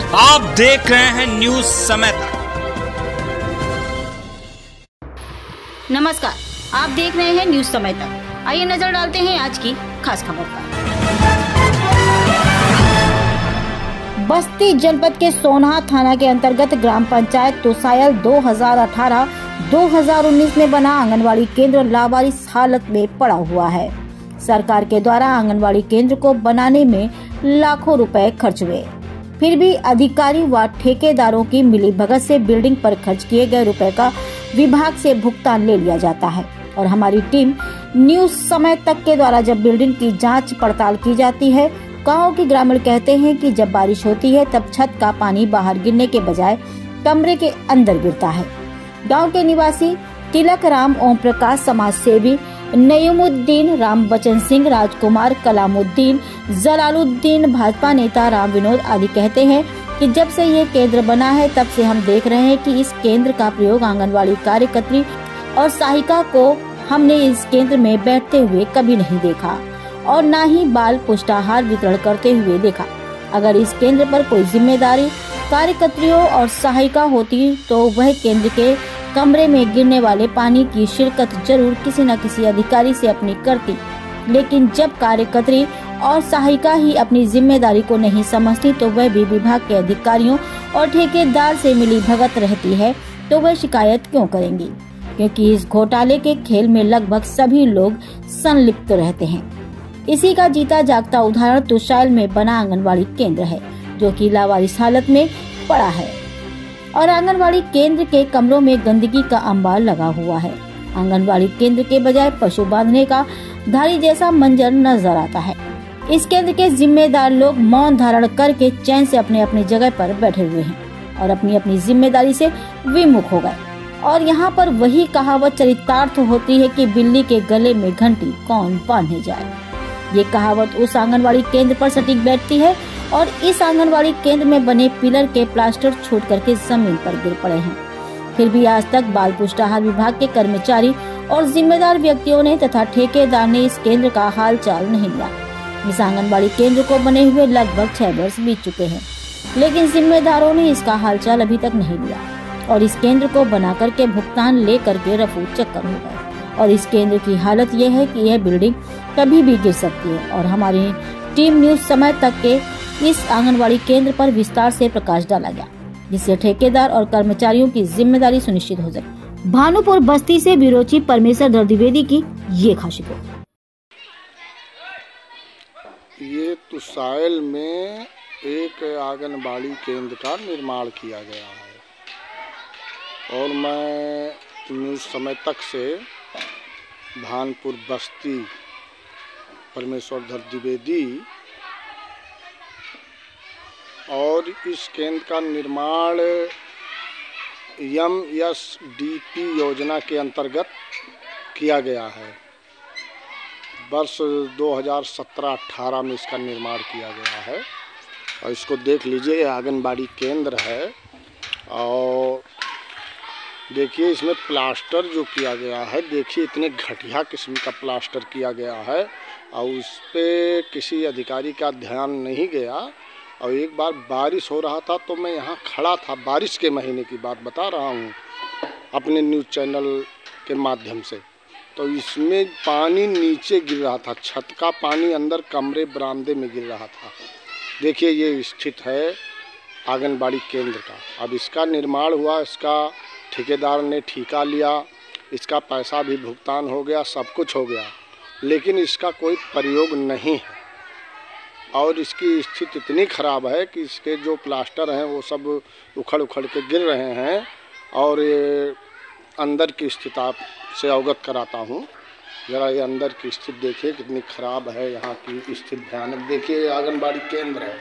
आप देख रहे हैं न्यूज समय तक। नमस्कार, आप देख रहे हैं न्यूज समय तक। आइए नजर डालते हैं आज की खास खबर पर। बस्ती जनपद के सोनहा थाना के अंतर्गत ग्राम पंचायत तुसायल 2018-2019 में बना आंगनवाड़ी केंद्र लावारिस हालत में पड़ा हुआ है। सरकार के द्वारा आंगनवाड़ी केंद्र को बनाने में लाखों रुपए खर्च हुए, फिर भी अधिकारी व ठेकेदारों की मिलीभगत से बिल्डिंग पर खर्च किए गए रुपए का विभाग से भुगतान ले लिया जाता है। और हमारी टीम न्यूज समय तक के द्वारा जब बिल्डिंग की जांच पड़ताल की जाती है, गांव के ग्रामीण कहते हैं कि जब बारिश होती है तब छत का पानी बाहर गिरने के बजाय कमरे के अंदर गिरता है। गांव के निवासी तिलक राम, ओम प्रकाश, समाज सेवी नईमुद्दीन, राम बचन सिंह, राजकुमार, कलामुद्दीन, जलालुद्दीन, भाजपा नेता राम विनोद आदि कहते हैं कि जब से ये केंद्र बना है तब से हम देख रहे हैं कि इस केंद्र का प्रयोग आंगनवाड़ी कार्यकर्त्री और सहायिका को हमने इस केंद्र में बैठते हुए कभी नहीं देखा और न ही बाल पुष्टाहार वितरण करते हुए देखा। अगर इस केंद्र पर कोई जिम्मेदारी कार्यकर्त्रियों और सहायिका होती तो वह केंद्र के कमरे में गिरने वाले पानी की शिरकत जरूर किसी न किसी अधिकारी से अपनी करती, लेकिन जब कार्यकर्त्री और सहायिका ही अपनी जिम्मेदारी को नहीं समझती तो वह भी विभाग के अधिकारियों और ठेकेदार से मिली भगत रहती है, तो वह शिकायत क्यों करेंगी? क्योंकि इस घोटाले के खेल में लगभग सभी लोग संलिप्त रहते हैं। इसी का जीता जागता उदाहरण तुसायल में बना आंगनवाड़ी केंद्र है, जो कि लावारिस हालत में पड़ा है और आंगनवाड़ी केंद्र के कमरों में गंदगी का अंबार लगा हुआ है। आंगनवाड़ी केंद्र के बजाय पशु बांधने का धारी जैसा मंजर नजर आता है। इस केंद्र के जिम्मेदार लोग मौन धारण करके चैन से अपने अपनी जगह पर बैठे हुए हैं और अपनी अपनी जिम्मेदारी से विमुख हो गए। और यहाँ पर वही कहावत चरितार्थ होती है कि बिल्ली के गले में घंटी कौन बांधने जाए। ये कहावत उस आंगनवाड़ी केंद्र पर सटीक बैठती है और इस आंगनवाड़ी केंद्र में बने पिलर के प्लास्टर छूट करके जमीन पर गिर पड़े हैं। फिर भी आज तक बाल पुष्टाहार विभाग के कर्मचारी और जिम्मेदार व्यक्तियों ने तथा ठेकेदार ने इस केंद्र का हाल चाल नहीं लिया। इस आंगनवाड़ी केंद्र को बने हुए लगभग 6 वर्ष बीत चुके हैं, लेकिन जिम्मेदारों ने इसका हाल चाल अभी तक नहीं लिया और इस केंद्र को बना करके भुगतान ले करके रफू चक्कर हो गए। और इस केंद्र की हालत यह है कि यह बिल्डिंग कभी भी गिर सकती है। और हमारी टीम न्यूज समय तक के इस आंगनवाड़ी केंद्र पर विस्तार से प्रकाश डाला गया, जिससे ठेकेदार और कर्मचारियों की जिम्मेदारी सुनिश्चित हो सके। भानुपुर बस्ती से ब्यूरो चीफ परमेश्वर द्विवेदी की ये खास रिपोर्ट। ये तुसायल में एक आंगनबाड़ी केंद्र का निर्माण किया गया है और मैं न्यूज समय तक से भानुपुर बस्ती परमेश्वर द्विवेदी और इस केंद्र का निर्माण MSDP योजना के अंतर्गत किया गया है। वर्ष 2017-18 में इसका निर्माण किया गया है और इसको देख लीजिए, आंगनबाड़ी केंद्र है और देखिए इसमें प्लास्टर जो किया गया है, देखिए इतने घटिया किस्म का प्लास्टर किया गया है और उस पर किसी अधिकारी का ध्यान नहीं गया। और एक बार बारिश हो रहा था तो मैं यहाँ खड़ा था, बारिश के महीने की बात बता रहा हूँ अपने न्यूज़ चैनल के माध्यम से, तो इसमें पानी नीचे गिर रहा था, छत का पानी अंदर कमरे बरामदे में गिर रहा था। देखिए ये स्थित है आंगनबाड़ी केंद्र का। अब इसका निर्माण हुआ, इसका ठेकेदार ने ठेका लिया, इसका पैसा भी भुगतान हो गया, सब कुछ हो गया, लेकिन इसका कोई प्रयोग नहीं है और इसकी स्थिति इतनी ख़राब है कि इसके जो प्लास्टर हैं वो सब उखड़ उखड़ के गिर रहे हैं। और ये अंदर की स्थिति आप से अवगत कराता हूँ, ज़रा ये अंदर की स्थिति देखिए कितनी ख़राब है, यहाँ की स्थिति भयानक। देखिए आंगनबाड़ी केंद्र है,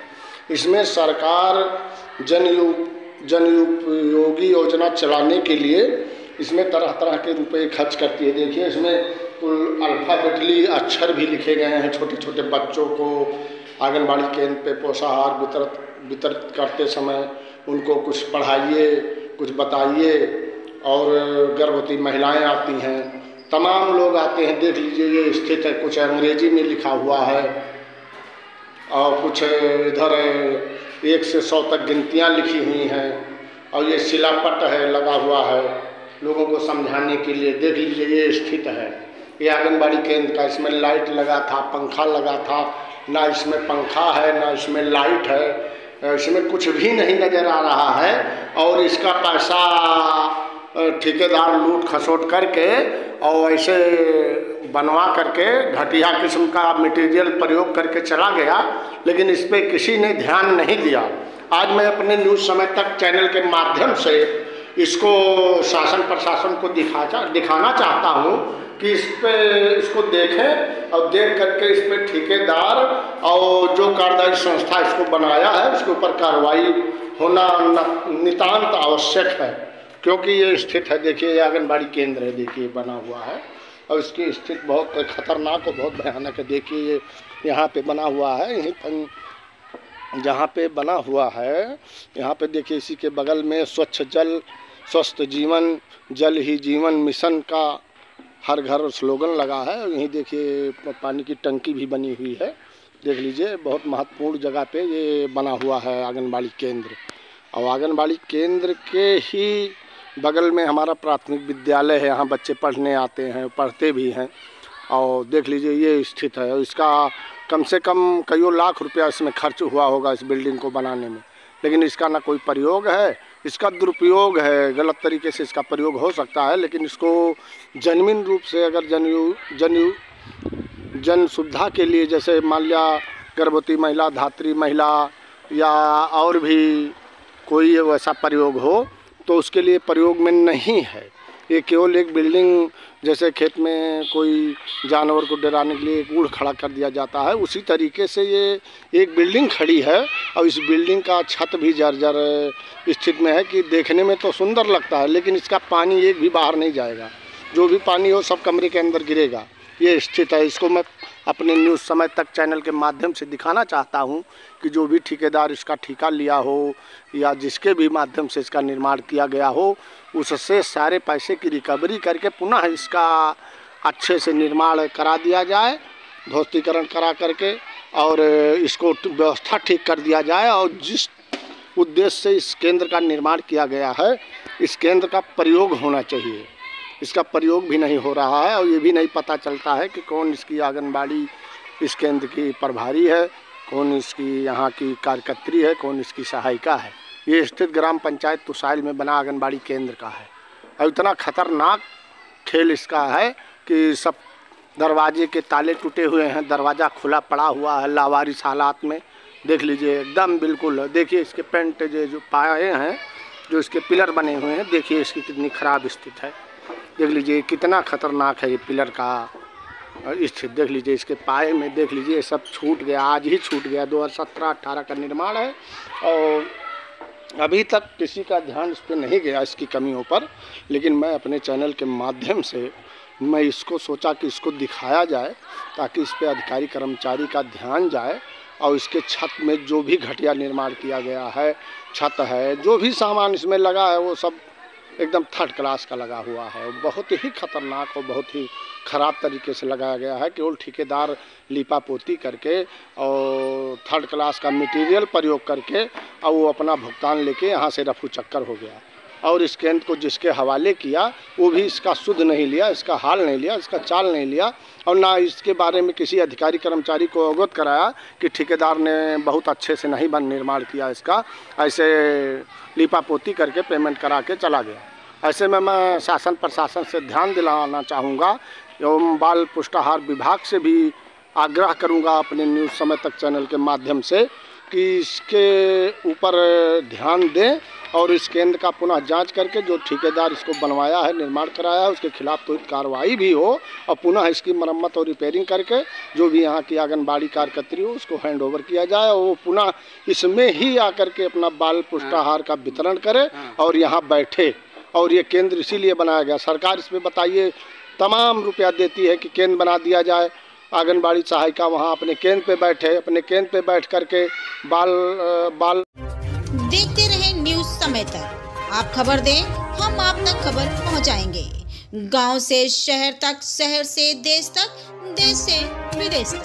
इसमें सरकार जनउपयोगी योजना चलाने के लिए इसमें तरह तरह के रुपए खर्च करती है। देखिए इसमें अल्फ़ाबेटली अक्षर भी लिखे गए हैं, छोटे छोटे बच्चों को आंगनबाड़ी केंद्र पे पोषाहार वितरित करते समय उनको कुछ पढ़ाइए, कुछ बताइए। और गर्भवती महिलाएं आती हैं, तमाम लोग आते हैं। देख लीजिए ये स्थित है, कुछ अंग्रेजी में लिखा हुआ है और कुछ इधर 1 से 100 तक गिनतियाँ लिखी हुई हैं और ये शिलापट है लगा हुआ है लोगों को समझाने के लिए। देख लीजिए ये स्थित है, ये आंगनबाड़ी केंद्र का। इसमें लाइट लगा था, पंखा लगा था, ना इसमें पंखा है ना इसमें लाइट है, इसमें कुछ भी नहीं नज़र आ रहा है। और इसका पैसा ठेकेदार लूट खसोट करके और ऐसे बनवा करके घटिया किस्म का मटेरियल प्रयोग करके चला गया, लेकिन इस पर किसी ने ध्यान नहीं दिया। आज मैं अपने न्यूज़ समय तक चैनल के माध्यम से इसको शासन प्रशासन को दिखाना चाहता हूँ कि इसको देखें और देख करके इस पर ठेकेदार और जो कार्यदायी संस्था इसको बनाया है उसके ऊपर कार्रवाई होना नितांत आवश्यक है। क्योंकि ये स्थित है, देखिए ये आंगनबाड़ी केंद्र है, देखिए बना हुआ है और इसकी स्थिति बहुत खतरनाक और बहुत भयानक है। देखिए ये यहाँ पे बना हुआ है, यहीं पर जहाँ पे बना हुआ है यहाँ पे देखिए इसी के बगल में स्वच्छ जल स्वस्थ जीवन जल ही जीवन मिशन का हर घर स्लोगन लगा है। और यहीं देखिए पानी की टंकी भी बनी हुई है, देख लीजिए बहुत महत्वपूर्ण जगह पे ये बना हुआ है आंगनबाड़ी केंद्र। और आंगनबाड़ी केंद्र के ही बगल में हमारा प्राथमिक विद्यालय है, यहाँ बच्चे पढ़ने आते हैं, पढ़ते भी हैं। और देख लीजिए ये स्थित है और इसका कम से कम कई लाख रुपया इसमें खर्च हुआ होगा इस बिल्डिंग को बनाने में, लेकिन इसका ना कोई प्रयोग है, इसका दुरुपयोग है, गलत तरीके से इसका प्रयोग हो सकता है। लेकिन इसको जन्मीन रूप से अगर जन सुविधा के लिए, जैसे मान लिया गर्भवती महिला, धात्री महिला या और भी कोई वैसा प्रयोग हो, तो उसके लिए प्रयोग में नहीं है। ये केवल एक बिल्डिंग, जैसे खेत में कोई जानवर को डराने के लिए एक ऊढ़ खड़ा कर दिया जाता है, उसी तरीके से ये एक बिल्डिंग खड़ी है। और इस बिल्डिंग का छत भी जर्जर स्थिति में है कि देखने में तो सुंदर लगता है, लेकिन इसका पानी एक भी बाहर नहीं जाएगा, जो भी पानी हो सब कमरे के अंदर गिरेगा। ये स्थित है। इसको मैं अपने न्यूज़ समय तक चैनल के माध्यम से दिखाना चाहता हूँ कि जो भी ठेकेदार इसका ठेका लिया हो या जिसके भी माध्यम से इसका निर्माण किया गया हो, उससे सारे पैसे की रिकवरी करके पुनः इसका अच्छे से निर्माण करा दिया जाए, ध्वस्तीकरण करा करके और इसको व्यवस्था ठीक कर दिया जाए। और जिस उद्देश्य से इस केंद्र का निर्माण किया गया है, इस केंद्र का प्रयोग होना चाहिए। इसका प्रयोग भी नहीं हो रहा है और ये भी नहीं पता चलता है कि कौन इसकी आंगनबाड़ी इस केंद्र की प्रभारी है, कौन इसकी यहाँ की कार्यकर्त्री है, कौन इसकी सहायिका है। ये स्थित ग्राम पंचायत तुसाइल में बना आंगनबाड़ी केंद्र का है और इतना खतरनाक खेल इसका है कि सब दरवाजे के ताले टूटे हुए हैं, दरवाज़ा खुला पड़ा हुआ है लावारिस हालात में। देख लीजिए एकदम बिल्कुल, देखिए इसके पेंट जो पाए हैं, जो इसके पिलर बने हुए हैं, देखिए इसकी कितनी ख़राब स्थिति है। देख लीजिए कितना खतरनाक है ये पिलर का स्थिति। देख लीजिए इसके पाए में, देख लीजिए सब छूट गया, आज ही छूट गया। 2017-18 का निर्माण है और अभी तक किसी का ध्यान इस पर नहीं गया, इसकी कमियों पर। लेकिन मैं अपने चैनल के माध्यम से मैं इसको सोचा कि इसको दिखाया जाए ताकि इस पर अधिकारी कर्मचारी का ध्यान जाए और इसके छत में जो भी घटिया निर्माण किया गया है, छत है, जो भी सामान इसमें लगा है वो सब एकदम थर्ड क्लास का लगा हुआ है। बहुत ही खतरनाक और बहुत ही ख़राब तरीके से लगाया गया है। केवल ठेकेदार लीपापोती करके और थर्ड क्लास का मटेरियल प्रयोग करके और वो अपना भुगतान लेके यहाँ से रफू चक्कर हो गया। और इस केंद्र को जिसके हवाले किया वो भी इसका सुध नहीं लिया, इसका हाल नहीं लिया, इसका चाल नहीं लिया और ना इसके बारे में किसी अधिकारी कर्मचारी को अवगत कराया कि ठेकेदार ने बहुत अच्छे से नहीं निर्माण किया इसका, ऐसे लीपापोती करके पेमेंट करा के चला गया। ऐसे में मैं शासन प्रशासन से ध्यान दिलाना चाहूँगा एवं बाल पुष्टाहार विभाग से भी आग्रह करूँगा अपने न्यूज़ समय तक चैनल के माध्यम से कि इसके ऊपर ध्यान दें और इस केंद्र का पुनः जांच करके जो ठेकेदार इसको बनवाया है, निर्माण कराया है, उसके खिलाफ त्वरित कार्रवाई भी हो और पुनः इसकी मरम्मत और रिपेयरिंग करके जो भी यहाँ की आंगनबाड़ी कार्यकर्त्री हो उसको हैंड ओवर किया जाए और वो पुनः इसमें ही आकर के अपना बाल पुष्टाहार का वितरण करे और यहाँ बैठे। और ये केंद्र इसीलिए बनाया गया, सरकार इसमें बताइए तमाम रुपया देती है कि केंद्र बना दिया जाए, आंगनबाड़ी सहायिका वहाँ अपने केंद्र पे बैठे, अपने केंद्र पे बैठ करके बाल देखते रहे न्यूज़ समय तक। आप खबर दें, हम आप तक खबर पहुंचाएंगे। गांव से शहर तक, शहर से देश तक, देश से विदेश तक।